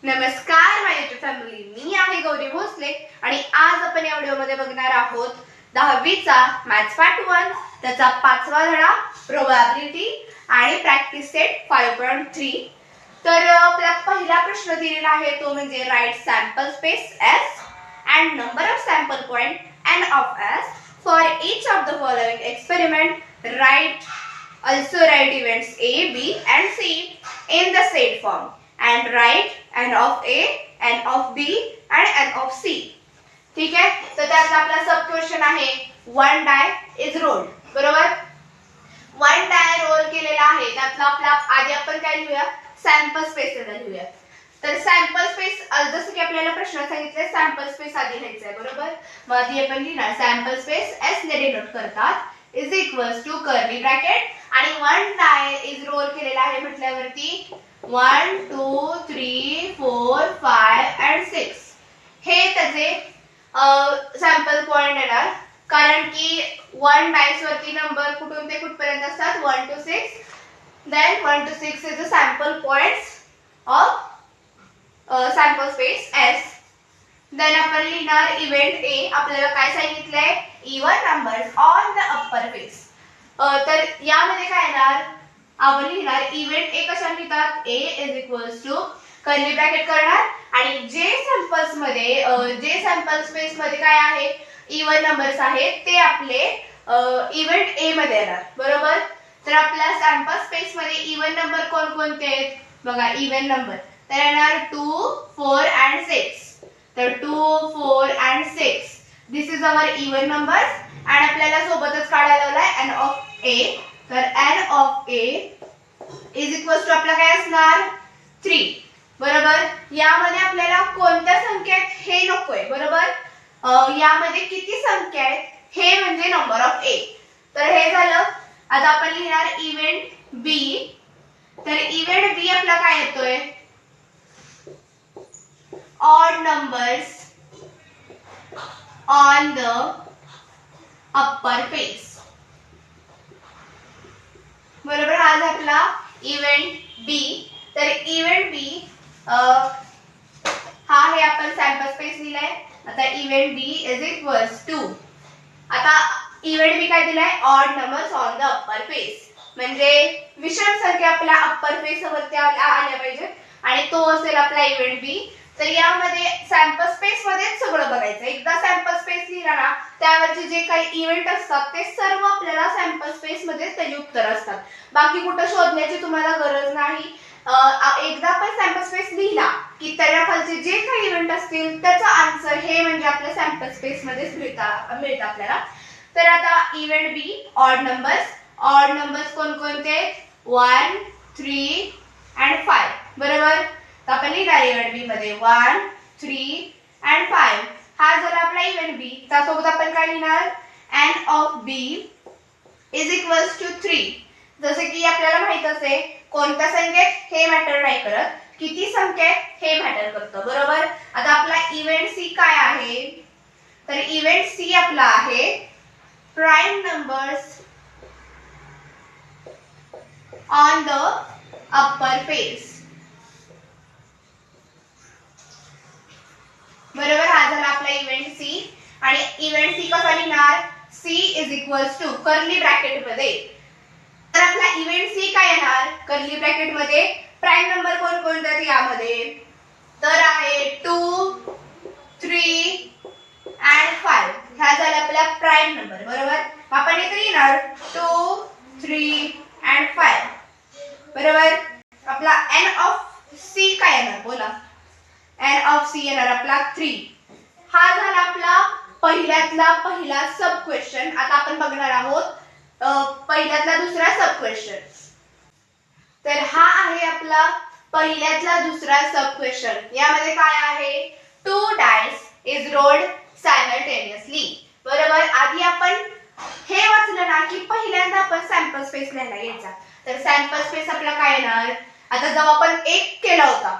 नमस्कार माय YouTube family, मी आहे गौरी भोसले आणि आज आपण या व्हिडिओमध्ये बघणार आहोत 10वीचा मॅथ्स पार्ट 1 त्याचा 5वा धडा प्रोबॅबिलिटी आणि प्रॅक्टिस सेट 5.3. तर आपला पहिला प्रश्न दिलेला आहे तो म्हणजे right sample space S and number of sample point n of S for each of the following experiment. Also write events A, B and C in the said form and write n of A, n of B and n of C. ठीक आहे, तर त्याचा आपला सब question आहे one die is rolled. बरोबर, one डाय role केलेला आहे. त्यातला आपला आधी आपण काय लिहूया, सॅम्पल स्पेस लिहूया. तर सॅम्पल स्पेस जसं की आपल्याला प्रश्नात सांगितलंय सॅम्पल स्पेस आधी लिहायचं आहे. बरोबर, मग आधी आपण लिहिणार सॅम्पल स्पेस S ने डिनोट करतात is equals to curly bracket आणि वन डाय इज रोल केलेला आहे म्हटल्यावरती 1 2 3 4 5 and 6 हे त्याचे सॅम्पल पॉइंट येणार. कारण की वन डायस वरती नंबर कुठून ते कुठपर्यंत असतात 1 to 6. Then 1 to 6 is the sample points of sample space S. Then आपण लिहिणार इव्हेंट A. आपल्याला काय सांगितलंय, even numbers on the upper face. तर यामध्ये काय येणार, आपण लिहिणार इव्हेंट A कशा लिहितात, A is equals to curly bracket करणार आणि जे सॅम्पल्स मध्ये जे सॅम्पल स्पेस मध्ये काय आहे इवन नंबर्स आहेत ते आपले इव्हेंट A मध्ये येणार. बरोबर, तर आपल्या सॅम्पल स्पेस मध्ये इवन नंबर कोणकोणते आहेत बघा. इवन नंबर तर येणार 2 4 and 6. तर 2 4 and 6 this is our even numbers आणि आपल्याला सोबतच काढायला लावलाय n of A. तर n of A is equals to आपला काय असणार 3. बरोबर, यामध्ये आपल्याला कोणत्या संख्या आहेत हे नकोय. बरोबर, यामध्ये किती संख्या आहेत हे म्हणजे नंबर ऑफ A. तर हे झालं. आता आपण लिहिणार इव्हेंट B. तर इव्हेंट B आपला काय येतोय, odd numbers on the upper face. बरोबर, हा झाला आपला इव्हेंट B. तर इव्हेंट B हा हे आपण सॅम्पल स्पेस लिहिलाय. आता event B is equals to, आता इव्हेंट B काय दिलाय, odd numbers on the upper face. म्हणजे विषम संख्या आपल्या अप्पर फेस वरती आल्या पाहिजे आणि तो असेल आपला इव्हेंट B. तर यामध्ये सॅम्पल स्पेस मध्येच सगळं बघायचं. एकदा सॅम्पल स्पेस लिहिला ना त्यावरचे जे काही इव्हेंट असतात ते सर्व आपल्याला सॅम्पल स्पेस मध्येच त्याची उत्तर असतात. बाकी कुठं शोधण्याची तुम्हाला गरज नाही. एकदा आपण सॅम्पल स्पेस लिहिला की त्याच्या खालचे जे काही इव्हेंट असतील त्याचा आन्सर हे म्हणजे आपल्या सॅम्पल स्पेस मध्येच मिळतं आपल्याला. तर आता इव्हेंट B ऑड नंबर्स कोणकोणते 1 3 and 5. बरोबर, तर आपण लिहिणार इव्हेंट B मध्ये 1 3 and 5. हा झाला आपला इव्हेंट B. त्यासोबत आपण काय लिहिणार, n of B is equals to 3. जसे की आपल्याला माहित असेल कोणत्या संख्येत हे मॅटर नाही करत, किती संख्येत हे मॅटर करतं. बरोबर, आता आपला इव्हेंट C काय आहे, तर इव्हेंट C आपला आहे prime numbers on the upper face. बरोबर, हा झाला आपला इव्हेंट C. आणि इव्हेंट C कसा लिहिणार, C is equals to curly bracket मध्ये. तर आपला इव्हेंट C काय येणार, कर्ली ब्रॅकेट मध्ये प्राइम नंबर कोणकोणते आहेत यामध्ये, तर आहे 2 3 and 5. ह्या झाल्या आपल्या प्राइम नंबर. बरोबर, आपण इथे लिहिणार 2 3 and 5. बरोबर, आपला n of C काय येणार बोला, n of C येणार आपला 3. हा झाला आपला पहिल्यातला पहिला सब क्वेश्चन. आता आपण बघणार आहोत पहिल्यातला दुसरा सब क्वेश्चन. तर हा आहे आपला पहिल्यातला दुसरा सब क्वेश्चन. यामध्ये काय आहे, 2 डायस इज रोल्ड सायमल्टेनियसली. बरोबर, आधी आपण हे वाचलं ना की पहिल्यांदा आपण सॅम्पल स्पेस लिहायला घ्यायचा. तर सॅम्पल स्पेस आपला काय येणार, आता जेव्हा आपण एक केला होता,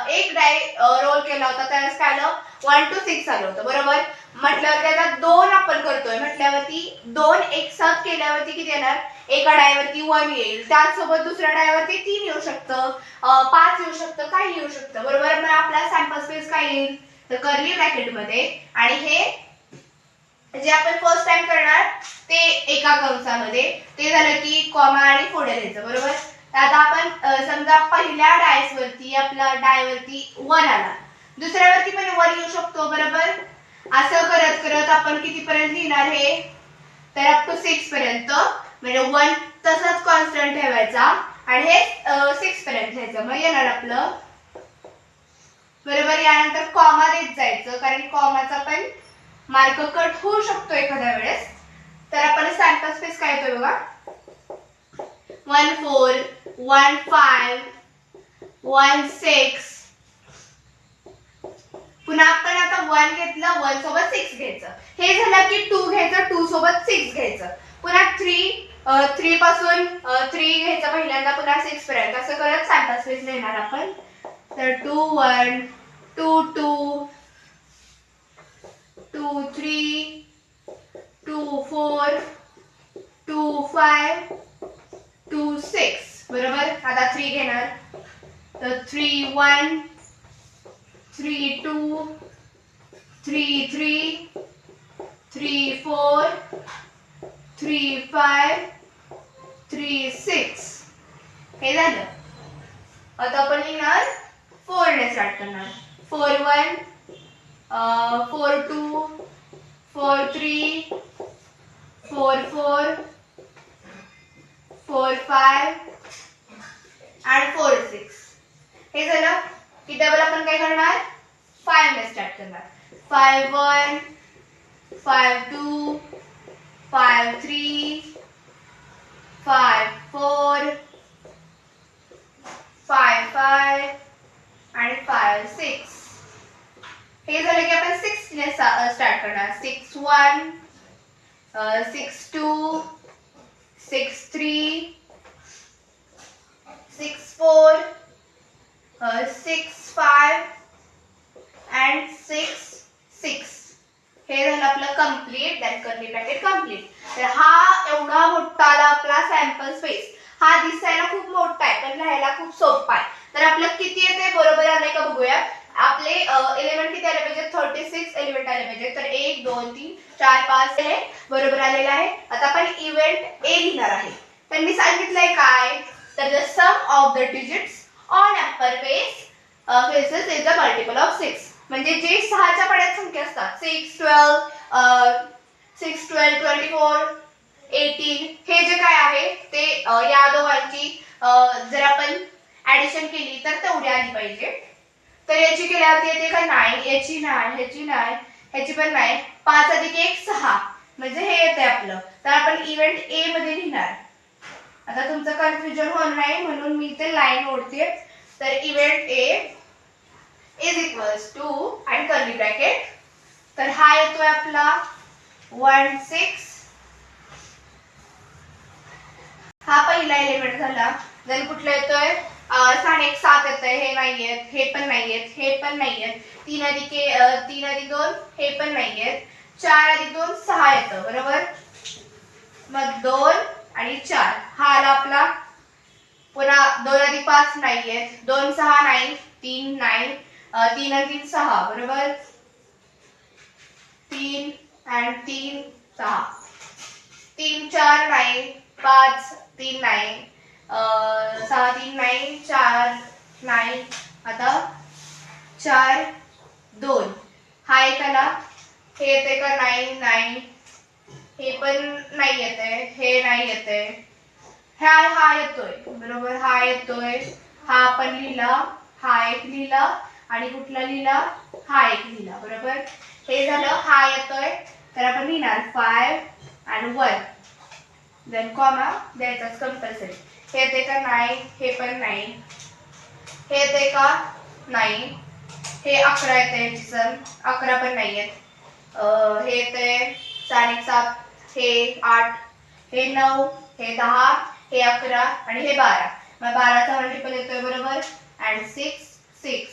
एक डाय रोल केला होता त्यावेळेस काय आलं, 1 to 6 आलं होतं बरोबर. म्हटल्यावरती आता 2 आपण करतोय म्हटल्यावरती 2 एक साथ केल्यावरती किती येणार, एका डायवरती 1 येईल, त्याचसोबत दुसऱ्या डायवरती 3 येऊ शकतं, 5 येऊ शकतं, काही येऊ शकतं बरोबर. मग आपला सॅम्पल स्पेस काय येईल तर कर्ली ब्रॅकेट मध्ये, आणि हे जे आपण फर्स्ट टाइम करणार ते एका कंसामध्ये, ते झालं की कॉमा आणि पुढे द्यायचं बरोबर. आता आपण समजा पहिल्या डायस वरती आपला डायवरती 1 आला, दुसऱ्यावरती पण 1 येऊ शकतो बरोबर. असं करत करत आपण किती पर्यंत लिहिणार हे तर अप टू 6 पर्यंत, म्हणजे 1 तसंच कॉन्स्टंट ठेवायचा आणि हे 6 पर्यंत लिहायचं. मग येणार आपलं बरोबर. यानंतर कॉमा देत जायचं, कारण कॉमाचा पण मार्क कट होऊ शकतो एखाद्या वेळेस. तर आपण सॅम्पल स्पेस काय येतोय बघा, 1 4 1 5 1 6. पुन्हा आपण आता 1 घेतलं, 1 सोबत 6 घ्यायचं. हे झालं की 2 घ्यायचं, 2 सोबत 6 घ्यायचं. पुन्हा 3 पासून 3 घ्यायचं पहिल्यांदा, पुन्हा 6 पर्यंत. असं करत सॅम्पल स्पेस लिहिणार आपण. तर 2 1 2 2 2 3 2 4 2 5 2 6 बरोबर. आता 3 घेणार तर 3 1 3 2 3 3 3 4 3 5 3 6. हे झालं. आता आपण लिहिणार 4 ने स्टार्ट करणार. 4 1 4 2 4 3 4 4 4 5 आणि 4 6. हे झालं की डबल आपण काय करणार 5 ने स्टार्ट करणार. 5 1 5 2 5 3 5 4 5 5 आणि 5 6. हे झालं की आपण 6 ने स्टार्ट करणार. 6 1 6 2 6 3 6 4 6 5 and 6 6. हे झालं आपलं complete. That curly bracket complete. तर हा एवढा मोठा आला आपला सॅम्पल स्पेस. हा दिसायला खूप मोठा आहे पण लिहायला खूप सोपा आहे. तर आपलं किती येते बरोबर आलंय का बघूया. आपले एलिमेंट किती आले पाहिजे, 36 एलिमेंट आले पाहिजे. तर 1 2 3 4 5 हे बरोबर आलेलं आहे. आता आपण इव्हेंट ए लिहिणार आहे. त्यांनी सांगितलंय काय तर the sum of the digits on upper faces is the multiple of 6. म्हणजे जे 6च्या पाड्यात संख्या असतात 6 12 24 18, हे जे काय आहे ते या दोघांची जर आपण ऍडिशन केली तर तेवढी आली पाहिजे. तर याची केल्यावरती येते का 9, याची नाही, ह्याची नाही, ह्याची पण नाही. 5 अधिक 1 6, म्हणजे हे येते आपलं. तर आपण इव्हेंट ए मध्ये लिहिणार. आता तुमचं कन्फ्युजन होणार नाही म्हणून मी ते लाईन ओढते. तर event A is equals to आणि कर्ली ब्रॅकेट. तर हा येतोय आपला 1 6. हा पहिला एलिमेंट झाला. देन कुठला येतोय 6 1 7 येतंय. हे नाहीयेत, हे पण नाहीयेत, हे पण नाहीयेत. 3 अधिक 2 हे पण नाहीयेत. 4 अधिक 2 6 येतं बरोबर. मग 2 आणि 4 हा आला आपला. पुन्हा 2 अधिक 5 नाहीयेत. 2 6 नाही, 3 नाही, 3 आणि 3 6 बरोबर. 3 आणि 3 6. 3 4 नाही, 5 3 नाही, 6 3 नाही, 4 नाही. आता 4 2 हा एक आला. हे येते का नाही, नाही, हे पण नाही येते, हे नाही येते. हा येतोय बरोबर. हा येतोय, हा आपण लिहिला, हा एक लिहिला आणि कुठला लिहिला, हा एक लिहिला बरोबर. हे झालं. हा येतोय तर आपण लिहिणार 5 आणि 1. देन कॉमा द्यायचाच कंपल्सरी. हे येते का नाही, हे पण नाही, हे येते का नाही, हे 11 येते, याची सम 11 पण नाही येत. हे येते 4 1 7, हे 8, हे 9, हे 10, हे 11 आणि हे 12. मग 12चा मल्टिपल येतोय बरोबर. अँड 6 6.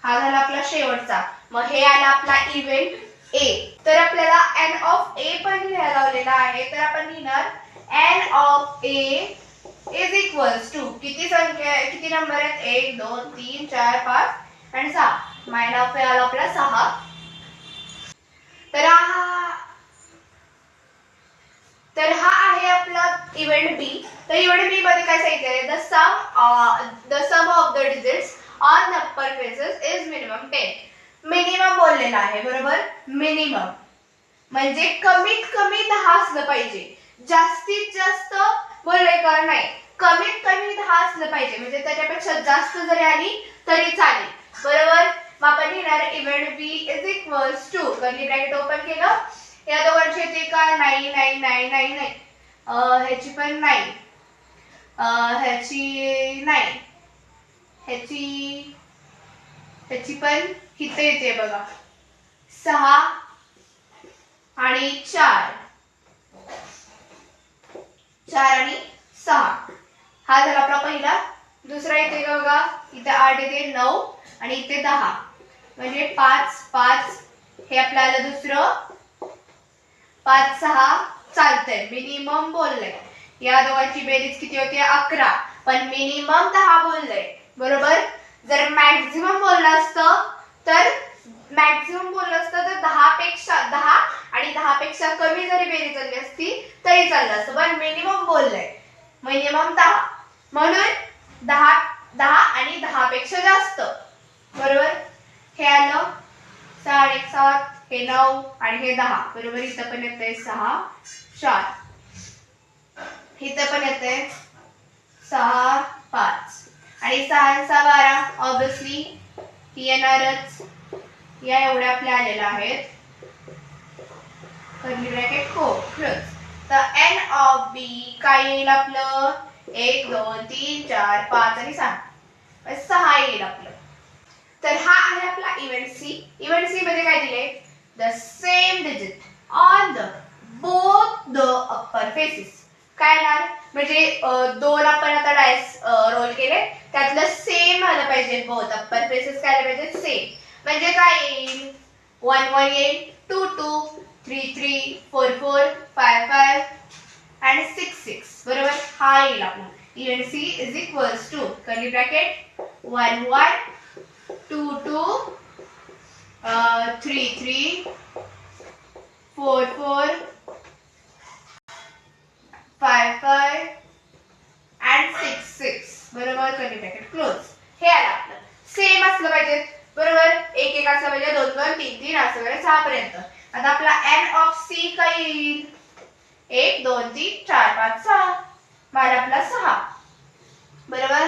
हा झाला आपला शेवटचा. मग हे आला आपला इव्हेंट ए. तर आपल्याला एन ऑफ ए पण लिहायला लावलेला आहे. तर आपण लिहिणार n of A is equals to किती नंबर आहेत 1 2 3 4 5 आणि 6. माय ऑफ ए आला आपला 6. तर हा आहे आपला इव्हेंट बी. तर इव्हेंट बी मध्ये काय सांगितले the sum of the digits on the upper faces is minimum 10. Minimum बोललेला आहे बरोबर. मिनिमम म्हणजे कमीत कमी 10 असलं पाहिजे. जास्तीत जास्त बोलले का नाही, कमीत कमी 10 असलं पाहिजे. म्हणजे त्याच्यापेक्षा जास्त जरी आली तरी चालेल बरोबर. मग आपण लिहिणार event B is equals to curly bracket open केलं. या दोघांची येते का नाही नाही नाही नाही नाही, ह्याची पण नाही, ह्याची नाही, ह्याची पण इथे येते बघा 6 आणि 4 आणि 6. हा झाला आपला पहिला. दुसरा येते का बघा, इथे 8 येते 9 आणि इथे 10 म्हणजे 5 5. हे आपल्याला दुसरं 5 6 चालतंय. मिनिमम बोललंय. या दोघांची बेरीज किती होते 11, पण मिनिमम 10 बोललंय बरोबर. जर मॅक्झिमम बोललं असतं तर 10 आणि 10 पेक्षा कमी जरी बेरीज झाली असती तरी चाललं असतं, पण मिनिमम बोललंय. मिनिमम 10 म्हणून 10 आणि 10 पेक्षा जास्त बरोबर. हे आलं 6 आणि 1 7, हे 9 आणि हे 10 बरोबर. इथं पण येतंय 6 4, इथं पण येतंय 6 5 आणि 6 आणि 6 12. ऑब्विसली येणारच. या एवढ्या आपल्या आलेल्या आहेत. Curly bracket close. तर एन ऑफ बी काय येईल आपलं 1 2 3 4 5 आणि 6 येईल आपलं. तर हा आहे आपला इव्हेंट सी. इव्हेंट सी मध्ये काय दिले the same digit on the both the upper faces. काय येणार म्हणजे दोन आपण आता डायस रोल केले, त्यातलं सेम आलं पाहिजे. बोथ अप्पर फेसेस काय आलं पाहिजे सेम. म्हणजे काय येईल 1 1 येईल, 2 2, 3 3, 4 4, 5 5 आणि 6 6 बरोबर. हा येईल आपला event C is equals to curly bracket 1 1 2 2, 3 3, 4 4, 5 5 and 6 6 बरोबर. Curly bracket close. हे आलं आपलं. सेम असलं पाहिजे बरोबर. एक एक असलं पाहिजे 2 2 3 3 असं वगैरे 6 पर्यंत. आता आपला एन ऑफ सी काय येईल 1 2 3 4 5 6. मला आपला 6 बरोबर.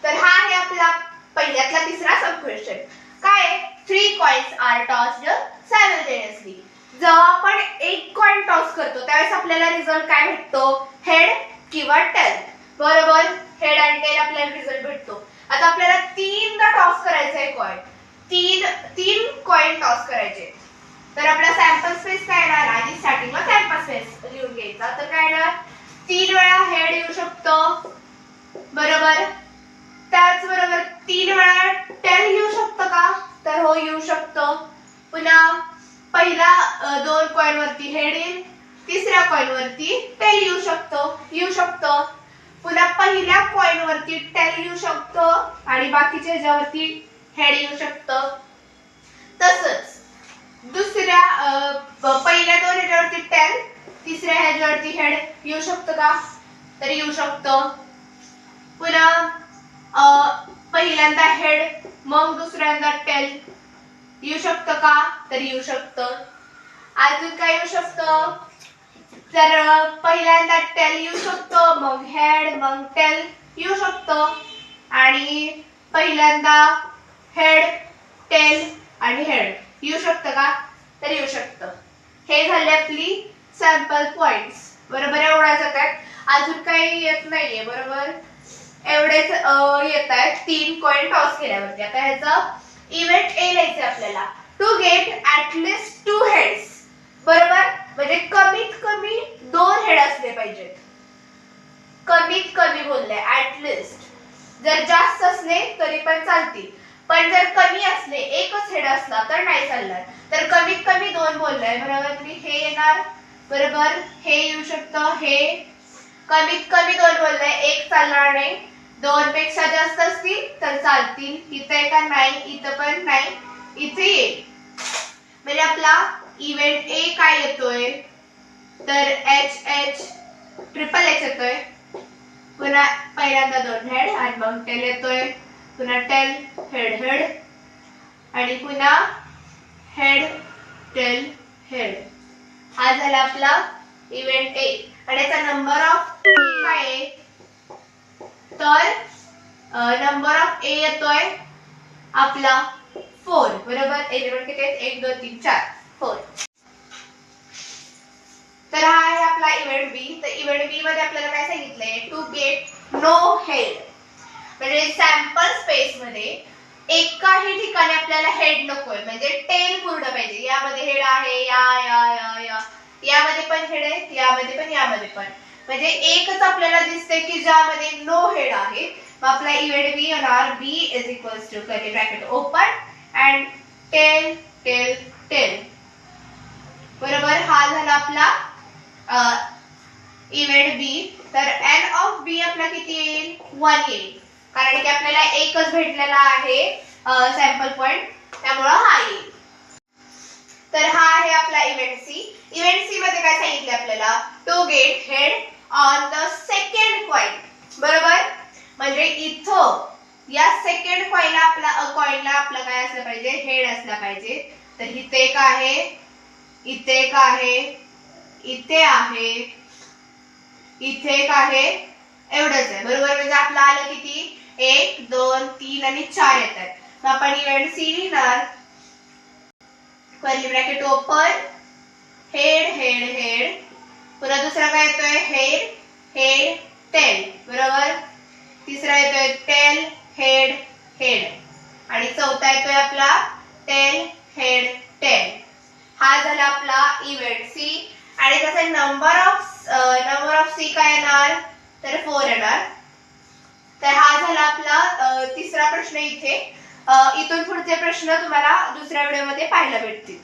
तर हा आहे आपला पहिल्यातला तिसरा सब क्वेश्चन. काय 3 कॉइन्स आर टॉस्ड सायमल्टेनियसली. जेव्हा आपण एक कॉइन टॉस करतो त्यावेळेस आपल्याला रिझल्ट काय भेटतो हेड किंवा टेल बरोबर. हेड आणि टेल आपल्याला रिझल्ट भेटतो. आता आपल्याला 3दा टॉस करायचा आहे कॉइन. 3 कॉइन टॉस करायचे. तर आपला सॅम्पल स्पेस काय येणार, आधी स्टार्टिंगला सॅम्पल स्पेस लिहून घ्यायचा. तर काय येणार 3 वेळा हेड येऊ शकतो बरोबर. त्याचबरोबर 3 वेळा टेल येऊ शकतं का, तर हो येऊ शकतं. पुन्हा पहिला 2 कॉइन वरती हेड येईल, तिसऱ्या कॉइन वरती टेल येऊ शकतं. पुन्हा पहिल्या कॉइन वरती टेल येऊ शकतं आणि बाकीच्या ह्याच्यावरती हेड येऊ शकतं. तसंच दुसऱ्या पहिल्या 2 ह्याच्यावरती टेल, तिसऱ्या ह्याच्यावरती हेड येऊ शकतं का, तर येऊ शकतं. पुन्हा पहिल्यांदा हेड मग दुसऱ्यांदा टेल येऊ शकतं का, तर येऊ शकतं. अजून काय येऊ शकतं, तर पहिल्यांदा टेल येऊ शकतं, मग हेड मग टेल येऊ शकतं. आणि पहिल्यांदा हेड टेल आणि हेड येऊ शकतं का, तर येऊ शकतं. हे झाले आपली सॅम्पल पॉइंट्स बरोबर. एवढ्याच येतात, अजून काही येत नाहीये बरोबर. एवढेच येत आहेत 3 कॉइन टॉस केल्यावरती. आता ह्याचं इव्हेंट ए लिहायचं आपल्याला. टू गेट ऍटलीस्ट 2 हेड्स बरोबर. म्हणजे कमीत कमी 2 हेड असले पाहिजेत. कमीत कमी बोलले ऍटलीस्ट. जर जास्त असले तरी पण चालतील, पण जर कमी असले, एकच हेड असला तर नाही चालणार. तर कमीत कमी 2 बोललोय बरोबर. हे येणार बरोबर, हे येऊ शकतं, हे कमीत कमी 2 बोललोय, एक चालणार नाही. 2 पेक्षा जास्त असतील तर चालतील. इथे का नाही, इथं पण नाही, इथे येईल. म्हणजे आपला इव्हेंट ए काय येतोय तर HH ट्रिपल H येतोय. पुन्हा पहिल्यांदा 2 हेड आणि मग टेल येतोय. पुन्हा टेल हेड हेड आणि पुन्हा हेड टेल हेड. हा झाला आपला इव्हेंट ए. आणि याचा नंबर ऑफ काय आहे तर नंबर ऑफ ए येतोय आपला 4 बरोबर. एलिमेंट किती आहेत 1 2 3 4 4. तर हा आहे आपला इव्हेंट बी. तर इव्हेंट बी मध्ये आपल्याला काय सांगितलंय टू गेट नो हेड. म्हणजे सॅम्पल स्पेस मध्ये एकाही ठिकाणी आपल्याला हेड नकोय, म्हणजे टेल पूर्ण पाहिजे. यामध्ये हेड आहे, यामध्ये पण हेड आहे, यामध्ये पण म्हणजे एकच आपल्याला दिसते की ज्यामध्ये नो हेड आहे. मग आपला इव्हेंट बी होणार B is equals to curly bracket open and tail tail tail बरोबर. हा झाला आपला इव्हेंट बी. तर एन ऑफ बी आपला किती येईल 1 येईल, कारण की आपल्याला एकच भेटलेला आहे सॅम्पल पॉइंट, त्यामुळे हा येईल. तर हा आहे आपला इव्हेंट सी. इव्हेंट सी मध्ये काय सांगितले आपल्याला to get head on the second coin बरोबर. म्हणजे इथं या सेकंड कॉइनला आपला काय असलं पाहिजे हेड असला पाहिजे. तर इथे एक आहे, इथे एक आहे, इथे आहे, इथे एक आहे, एवढंच आहे बरोबर. म्हणजे आपलं आलं किती 1 2 3 आणि 4 येतात. मग आपण इव्हेंट सी लिहिणार curly bracket open head head head. पुन्हा दुसरा काय येतोय हेड हेड टेल बरोबर. तिसरा येतोय टेल हेड हेड आणि चौथा येतोय आपला टेल हेड टेल. हा झाला आपला इव्हेंट सी. आणि त्याचा नंबर ऑफ सी काय येणार तर 4 येणार. तर हा झाला आपला तिसरा प्रश्न इथे. इथून पुढचे प्रश्न तुम्हाला दुसऱ्या व्हिडिओमध्ये पाहायला भेटतील.